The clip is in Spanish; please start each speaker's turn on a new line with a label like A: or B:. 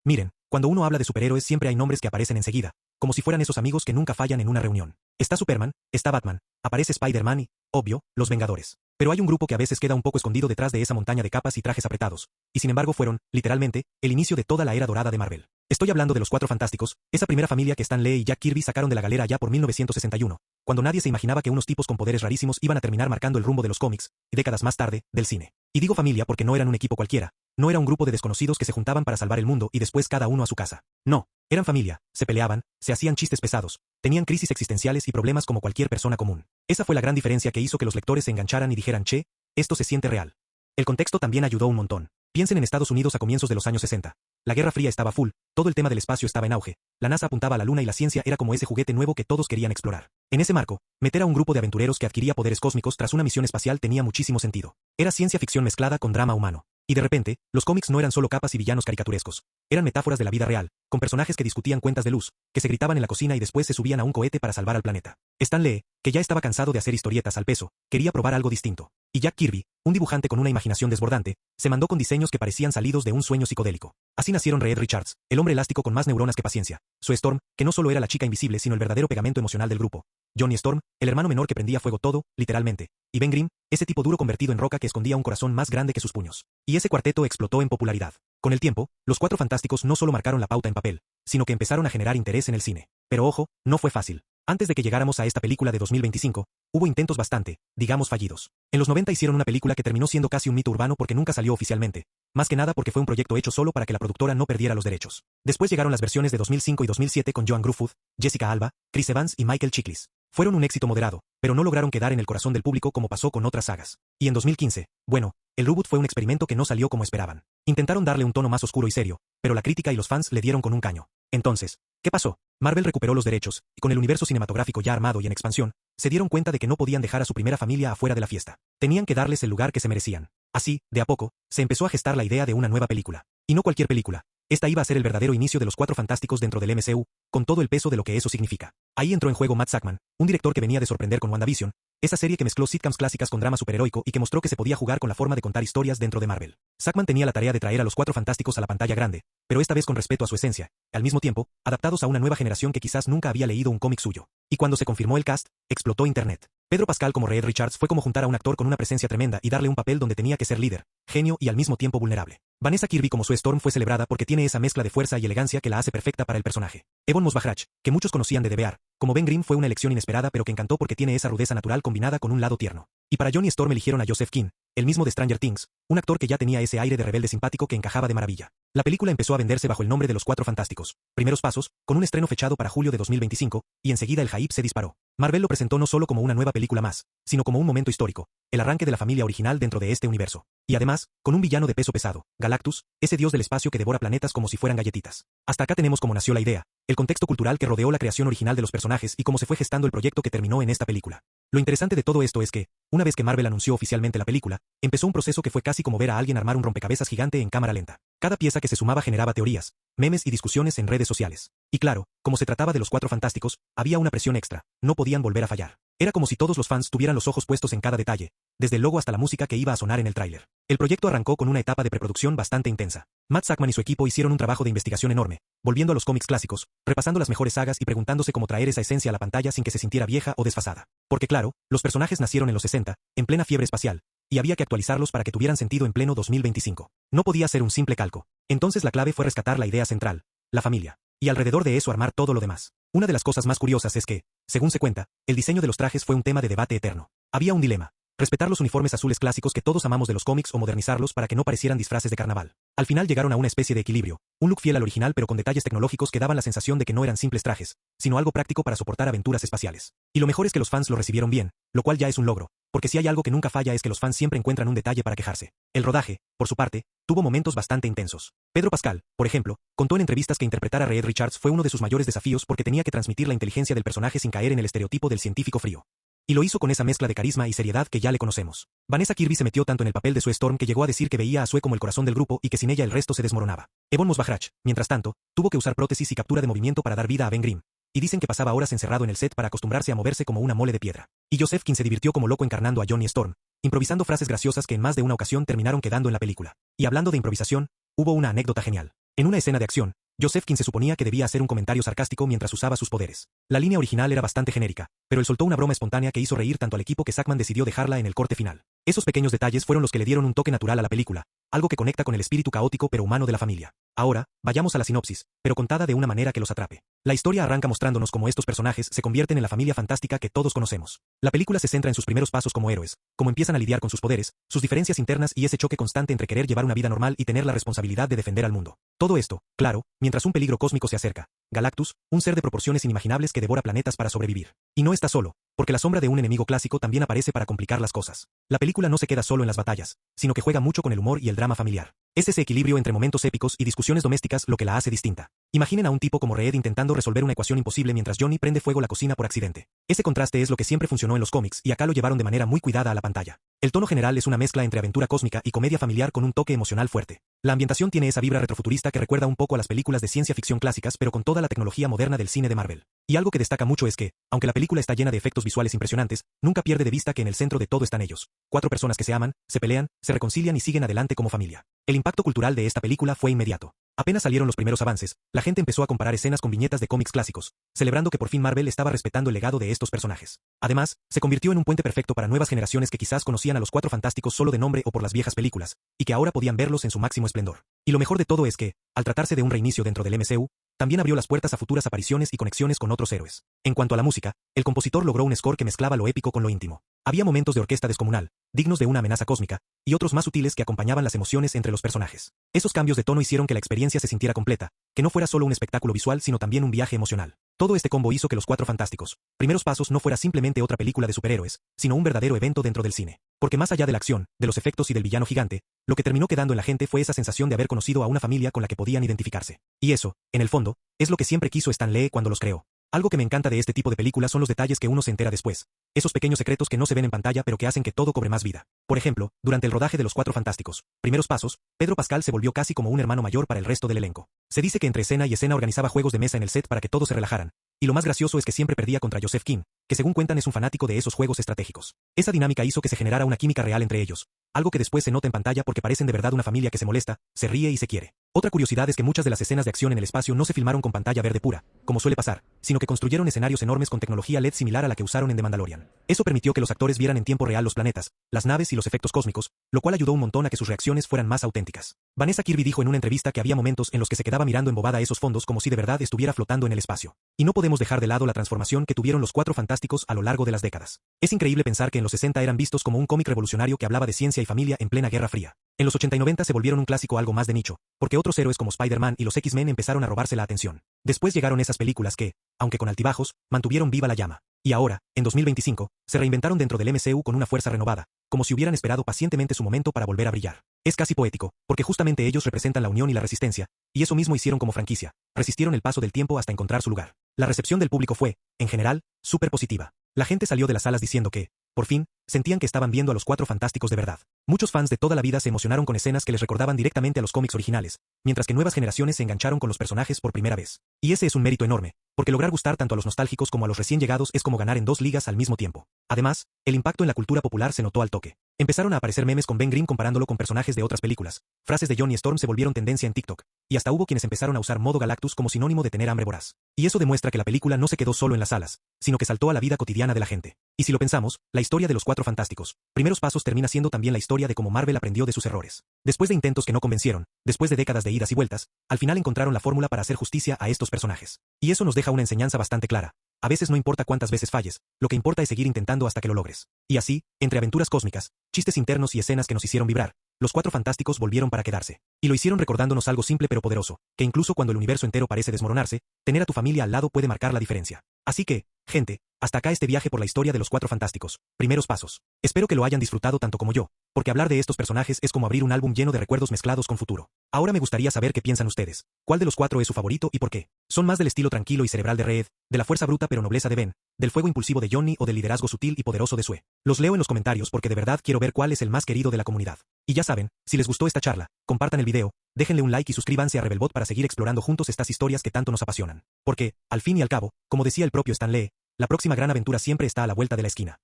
A: Miren, cuando uno habla de superhéroes siempre hay nombres que aparecen enseguida, como si fueran esos amigos que nunca fallan en una reunión. Está Superman, está Batman, aparece Spider-Man y, obvio, los Vengadores. Pero hay un grupo que a veces queda un poco escondido detrás de esa montaña de capas y trajes apretados, y sin embargo fueron, literalmente, el inicio de toda la era dorada de Marvel. Estoy hablando de los Cuatro Fantásticos, esa primera familia que Stan Lee y Jack Kirby sacaron de la galera allá por 1961, cuando nadie se imaginaba que unos tipos con poderes rarísimos iban a terminar marcando el rumbo de los cómics, y décadas más tarde, del cine. Y digo familia porque no eran un equipo cualquiera, no era un grupo de desconocidos que se juntaban para salvar el mundo y después cada uno a su casa. No, eran familia, se peleaban, se hacían chistes pesados, tenían crisis existenciales y problemas como cualquier persona común. Esa fue la gran diferencia que hizo que los lectores se engancharan y dijeran, che, esto se siente real. El contexto también ayudó un montón. Piensen en Estados Unidos a comienzos de los años 60. La Guerra Fría estaba full, todo el tema del espacio estaba en auge, la NASA apuntaba a la Luna y la ciencia era como ese juguete nuevo que todos querían explorar. En ese marco, meter a un grupo de aventureros que adquiría poderes cósmicos tras una misión espacial tenía muchísimo sentido. Era ciencia ficción mezclada con drama humano. Y de repente, los cómics no eran solo capas y villanos caricaturescos. Eran metáforas de la vida real, con personajes que discutían cuentas de luz, que se gritaban en la cocina y después se subían a un cohete para salvar al planeta. Stan Lee, que ya estaba cansado de hacer historietas al peso, quería probar algo distinto. Y Jack Kirby, un dibujante con una imaginación desbordante, se mandó con diseños que parecían salidos de un sueño psicodélico. Así nacieron Reed Richards, el hombre elástico con más neuronas que paciencia. Sue Storm, que no solo era la chica invisible sino el verdadero pegamento emocional del grupo. Johnny Storm, el hermano menor que prendía fuego todo, literalmente. Y Ben Grimm, ese tipo duro convertido en roca que escondía un corazón más grande que sus puños. Y ese cuarteto explotó en popularidad. Con el tiempo, los Cuatro Fantásticos no solo marcaron la pauta en papel, sino que empezaron a generar interés en el cine. Pero ojo, no fue fácil. Antes de que llegáramos a esta película de 2025, hubo intentos bastante, digamos fallidos. En los 90 hicieron una película que terminó siendo casi un mito urbano porque nunca salió oficialmente. Más que nada porque fue un proyecto hecho solo para que la productora no perdiera los derechos. Después llegaron las versiones de 2005 y 2007 con Joan Gruffud, Jessica Alba, Chris Evans y Michael Chiklis. Fueron un éxito moderado, pero no lograron quedar en el corazón del público como pasó con otras sagas. Y en 2015, bueno, el reboot fue un experimento que no salió como esperaban. Intentaron darle un tono más oscuro y serio, pero la crítica y los fans le dieron con un caño. Entonces, ¿qué pasó? Marvel recuperó los derechos, y con el universo cinematográfico ya armado y en expansión, se dieron cuenta de que no podían dejar a su primera familia afuera de la fiesta. Tenían que darles el lugar que se merecían. Así, de a poco, se empezó a gestar la idea de una nueva película. Y no cualquier película. Esta iba a ser el verdadero inicio de los Cuatro Fantásticos dentro del MCU, con todo el peso de lo que eso significa. Ahí entró en juego Matt Shakman, un director que venía de sorprender con WandaVision, esa serie que mezcló sitcoms clásicas con drama superheroico y que mostró que se podía jugar con la forma de contar historias dentro de Marvel. Shakman tenía la tarea de traer a los Cuatro Fantásticos a la pantalla grande, pero esta vez con respeto a su esencia, al mismo tiempo, adaptados a una nueva generación que quizás nunca había leído un cómic suyo. Y cuando se confirmó el cast, explotó internet. Pedro Pascal como Reed Richards fue como juntar a un actor con una presencia tremenda y darle un papel donde tenía que ser líder, genio y al mismo tiempo vulnerable. Vanessa Kirby como Sue Storm fue celebrada porque tiene esa mezcla de fuerza y elegancia que la hace perfecta para el personaje. Evan Moss-Bachrach, que muchos conocían de DBR, como Ben Grimm fue una elección inesperada pero que encantó porque tiene esa rudeza natural combinada con un lado tierno. Y para Johnny Storm eligieron a Joseph King, el mismo de Stranger Things, un actor que ya tenía ese aire de rebelde simpático que encajaba de maravilla. La película empezó a venderse bajo el nombre de Los Cuatro Fantásticos. Primeros pasos, con un estreno fechado para julio de 2025, y enseguida el hype se disparó. Marvel lo presentó no solo como una nueva película más, sino como un momento histórico, el arranque de la familia original dentro de este universo. Y además, con un villano de peso pesado, Galactus, ese dios del espacio que devora planetas como si fueran galletitas. Hasta acá tenemos cómo nació la idea, el contexto cultural que rodeó la creación original de los personajes y cómo se fue gestando el proyecto que terminó en esta película. Lo interesante de todo esto es que, una vez que Marvel anunció oficialmente la película, empezó un proceso que fue casi como ver a alguien armar un rompecabezas gigante en cámara lenta. Cada pieza que se sumaba generaba teorías, memes y discusiones en redes sociales. Y claro, como se trataba de los Cuatro Fantásticos, había una presión extra, no podían volver a fallar. Era como si todos los fans tuvieran los ojos puestos en cada detalle, desde el logo hasta la música que iba a sonar en el tráiler. El proyecto arrancó con una etapa de preproducción bastante intensa. Matt Shakman y su equipo hicieron un trabajo de investigación enorme, volviendo a los cómics clásicos, repasando las mejores sagas y preguntándose cómo traer esa esencia a la pantalla sin que se sintiera vieja o desfasada. Porque claro, los personajes nacieron en los 60, en plena fiebre espacial, y había que actualizarlos para que tuvieran sentido en pleno 2025. No podía ser un simple calco. Entonces la clave fue rescatar la idea central, la familia, y alrededor de eso armar todo lo demás. Una de las cosas más curiosas es que, según se cuenta, el diseño de los trajes fue un tema de debate eterno. Había un dilema. Respetar los uniformes azules clásicos que todos amamos de los cómics o modernizarlos para que no parecieran disfraces de carnaval. Al final llegaron a una especie de equilibrio, un look fiel al original pero con detalles tecnológicos que daban la sensación de que no eran simples trajes, sino algo práctico para soportar aventuras espaciales. Y lo mejor es que los fans lo recibieron bien, lo cual ya es un logro, porque si hay algo que nunca falla es que los fans siempre encuentran un detalle para quejarse. El rodaje, por su parte, tuvo momentos bastante intensos. Pedro Pascal, por ejemplo, contó en entrevistas que interpretar a Reed Richards fue uno de sus mayores desafíos porque tenía que transmitir la inteligencia del personaje sin caer en el estereotipo del científico frío. Y lo hizo con esa mezcla de carisma y seriedad que ya le conocemos. Vanessa Kirby se metió tanto en el papel de Sue Storm que llegó a decir que veía a Sue como el corazón del grupo y que sin ella el resto se desmoronaba. Evan Moss-Bachrach, mientras tanto, tuvo que usar prótesis y captura de movimiento para dar vida a Ben Grimm. Y dicen que pasaba horas encerrado en el set para acostumbrarse a moverse como una mole de piedra. Y Joseph King se divirtió como loco encarnando a Johnny Storm, improvisando frases graciosas que en más de una ocasión terminaron quedando en la película. Y hablando de improvisación, hubo una anécdota genial. En una escena de acción, Joseph, quien se suponía que debía hacer un comentario sarcástico mientras usaba sus poderes. La línea original era bastante genérica, pero él soltó una broma espontánea que hizo reír tanto al equipo que Sackman decidió dejarla en el corte final. Esos pequeños detalles fueron los que le dieron un toque natural a la película, algo que conecta con el espíritu caótico pero humano de la familia. Ahora, vayamos a la sinopsis, pero contada de una manera que los atrape. La historia arranca mostrándonos cómo estos personajes se convierten en la familia fantástica que todos conocemos. La película se centra en sus primeros pasos como héroes, cómo empiezan a lidiar con sus poderes, sus diferencias internas y ese choque constante entre querer llevar una vida normal y tener la responsabilidad de defender al mundo. Todo esto, claro, mientras un peligro cósmico se acerca. Galactus, un ser de proporciones inimaginables que devora planetas para sobrevivir. Y no está solo, porque la sombra de un enemigo clásico también aparece para complicar las cosas. La película no se queda solo en las batallas, sino que juega mucho con el humor y el drama familiar. Es ese equilibrio entre momentos épicos y discusiones domésticas lo que la hace distinta. Imaginen a un tipo como Reed intentando resolver una ecuación imposible mientras Johnny prende fuego la cocina por accidente. Ese contraste es lo que siempre funcionó en los cómics y acá lo llevaron de manera muy cuidada a la pantalla. El tono general es una mezcla entre aventura cósmica y comedia familiar con un toque emocional fuerte. La ambientación tiene esa vibra retrofuturista que recuerda un poco a las películas de ciencia ficción clásicas pero con toda la tecnología moderna del cine de Marvel. Y algo que destaca mucho es que, aunque la película está llena de efectos visuales impresionantes, nunca pierde de vista que en el centro de todo están ellos. 4 personas que se aman, se pelean, se reconcilian y siguen adelante como familia. El impacto cultural de esta película fue inmediato. Apenas salieron los primeros avances, la gente empezó a comparar escenas con viñetas de cómics clásicos, celebrando que por fin Marvel estaba respetando el legado de estos personajes. Además, se convirtió en un puente perfecto para nuevas generaciones que quizás conocían a los Cuatro Fantásticos solo de nombre o por las viejas películas, y que ahora podían verlos en su máximo esplendor. Y lo mejor de todo es que, al tratarse de un reinicio dentro del MCU, también abrió las puertas a futuras apariciones y conexiones con otros héroes. En cuanto a la música, el compositor logró un score que mezclaba lo épico con lo íntimo. Había momentos de orquesta descomunal, dignos de una amenaza cósmica, y otros más sutiles que acompañaban las emociones entre los personajes. Esos cambios de tono hicieron que la experiencia se sintiera completa, que no fuera solo un espectáculo visual sino también un viaje emocional. Todo este combo hizo que Los Cuatro Fantásticos, Primeros Pasos no fuera simplemente otra película de superhéroes, sino un verdadero evento dentro del cine. Porque más allá de la acción, de los efectos y del villano gigante, lo que terminó quedando en la gente fue esa sensación de haber conocido a una familia con la que podían identificarse. Y eso, en el fondo, es lo que siempre quiso Stan Lee cuando los creó. Algo que me encanta de este tipo de películas son los detalles que uno se entera después. Esos pequeños secretos que no se ven en pantalla pero que hacen que todo cobre más vida. Por ejemplo, durante el rodaje de Los Cuatro Fantásticos, Primeros Pasos, Pedro Pascal se volvió casi como un hermano mayor para el resto del elenco. Se dice que entre escena y escena organizaba juegos de mesa en el set para que todos se relajaran. Y lo más gracioso es que siempre perdía contra Joseph King, que según cuentan es un fanático de esos juegos estratégicos. Esa dinámica hizo que se generara una química real entre ellos, algo que después se nota en pantalla porque parecen de verdad una familia que se molesta, se ríe y se quiere. Otra curiosidad es que muchas de las escenas de acción en el espacio no se filmaron con pantalla verde pura, como suele pasar, sino que construyeron escenarios enormes con tecnología LED similar a la que usaron en The Mandalorian. Eso permitió que los actores vieran en tiempo real los planetas, las naves y los efectos cósmicos, lo cual ayudó un montón a que sus reacciones fueran más auténticas. Vanessa Kirby dijo en una entrevista que había momentos en los que se quedaba mirando embobada a esos fondos como si de verdad estuviera flotando en el espacio. Y no podemos dejar de lado la transformación que tuvieron los Cuatro Fantásticos a lo largo de las décadas. Es increíble pensar que en los 60 eran vistos como un cómic revolucionario que hablaba de ciencia y familia en plena Guerra Fría. En los 80 y 90 se volvieron un clásico algo más de nicho, porque otros héroes como Spider-Man y los X-Men empezaron a robarse la atención. Después llegaron esas películas que, aunque con altibajos, mantuvieron viva la llama. Y ahora, en 2025, se reinventaron dentro del MCU con una fuerza renovada, como si hubieran esperado pacientemente su momento para volver a brillar. Es casi poético, porque justamente ellos representan la unión y la resistencia, y eso mismo hicieron como franquicia, resistieron el paso del tiempo hasta encontrar su lugar. La recepción del público fue, en general, súper positiva. La gente salió de las salas diciendo que, por fin, sentían que estaban viendo a los Cuatro Fantásticos de verdad. Muchos fans de toda la vida se emocionaron con escenas que les recordaban directamente a los cómics originales, mientras que nuevas generaciones se engancharon con los personajes por primera vez. Y ese es un mérito enorme, porque lograr gustar tanto a los nostálgicos como a los recién llegados es como ganar en 2 ligas al mismo tiempo. Además, el impacto en la cultura popular se notó al toque. Empezaron a aparecer memes con Ben Grimm comparándolo con personajes de otras películas. Frases de Johnny Storm se volvieron tendencia en TikTok, y hasta hubo quienes empezaron a usar modo Galactus como sinónimo de tener hambre voraz. Y eso demuestra que la película no se quedó solo en las salas, sino que saltó a la vida cotidiana de la gente. Y si lo pensamos, la historia de los Cuatro Fantásticos, Primeros Pasos termina siendo también la historia de cómo Marvel aprendió de sus errores. Después de intentos que no convencieron, después de décadas de idas y vueltas, al final encontraron la fórmula para hacer justicia a estos personajes. Y eso nos deja una enseñanza bastante clara. A veces no importa cuántas veces falles, lo que importa es seguir intentando hasta que lo logres. Y así, entre aventuras cósmicas, chistes internos y escenas que nos hicieron vibrar, los Cuatro Fantásticos volvieron para quedarse. Y lo hicieron recordándonos algo simple pero poderoso, que incluso cuando el universo entero parece desmoronarse, tener a tu familia al lado puede marcar la diferencia. Así que, gente, hasta acá este viaje por la historia de los Cuatro Fantásticos, Primeros Pasos. Espero que lo hayan disfrutado tanto como yo, porque hablar de estos personajes es como abrir un álbum lleno de recuerdos mezclados con futuro. Ahora me gustaría saber qué piensan ustedes. ¿Cuál de los cuatro es su favorito y por qué? ¿Son más del estilo tranquilo y cerebral de Reed, de la fuerza bruta pero nobleza de Ben, del fuego impulsivo de Johnny o del liderazgo sutil y poderoso de Sue? Los leo en los comentarios porque de verdad quiero ver cuál es el más querido de la comunidad. Y ya saben, si les gustó esta charla, compartan el video, déjenle un like y suscríbanse a Rebelbot para seguir explorando juntos estas historias que tanto nos apasionan. Porque, al fin y al cabo, como decía el propio Stan Lee, la próxima gran aventura siempre está a la vuelta de la esquina.